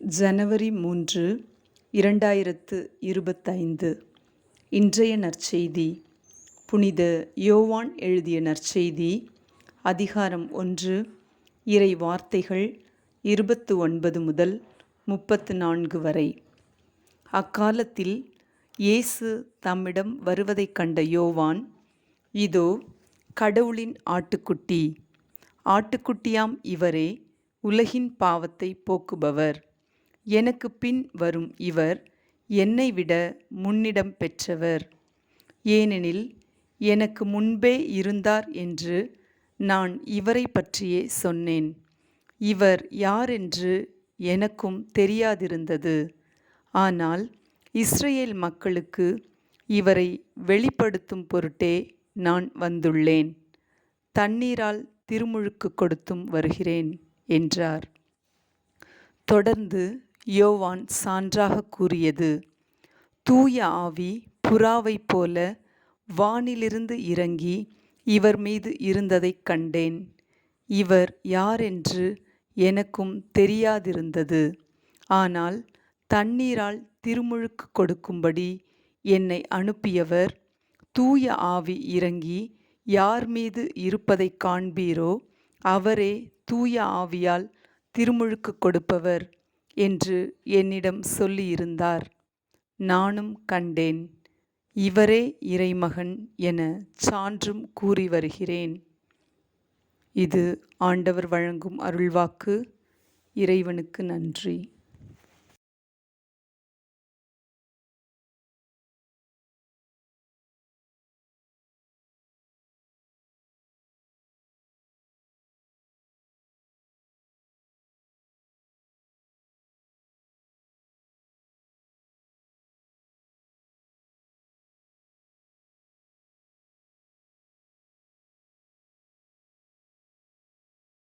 ஜனவரி 3, 2025. இன்றைய நற்செய்தி. புனித யோவான் எழுதிய நற்செய்தி, அதிகாரம் 1, இறை வார்த்தைகள் 29 முதல் 34 வரை. அக்காலத்தில் இயேசு தம்மிடம் வருவதைக் கண்ட யோவான், இதோ கடவுளின் ஆட்டுக்குட்டி, ஆட்டுக்குட்டியாம் இவரே உலகின் பாவத்தை போக்குபவர். எனக்கு பின் வரும் இவர் என்னை விட முன்னிடம் பெற்றவர், ஏனெனில் எனக்கு முன்பே இருந்தார் என்று நான் இவரை பற்றியே சொன்னேன். இவர் யாரென்று எனக்கும் தெரியாதிருந்தது. ஆனால் இஸ்ரேல் மக்களுக்கு இவரை வெளிப்படுத்தும் பொருட்டே நான் வந்துள்ளேன். தண்ணீரால் திருமுழுக்கு கொடுத்தும் வருகிறேன் என்றார். தொடர்ந்து யோவான் சான்றாக கூறியது, தூய ஆவி புறாவைப் போல வானிலிருந்து இறங்கி இவர் மீது இருந்ததைக் கண்டேன். இவர் யாரென்று எனக்கும் தெரியாதிருந்தது. ஆனால் தண்ணீரால் திருமுழுக்கு கொடுக்கும்படி என்னை அனுப்பியவர், தூய ஆவி இறங்கி யார் மீது இருப்பதைக் காண்பீரோ அவரே தூய ஆவியால் திருமுழுக்கு கொடுப்பவர் என்று என்னிடம் சொல்லியிருந்தார். நானும் கண்டேன். இவரே இறைமகன் என சான்றும் கூறி வருகிறேன். இது ஆண்டவர் வழங்கும் அருள்வாக்கு. இறைவனுக்கு நன்றி.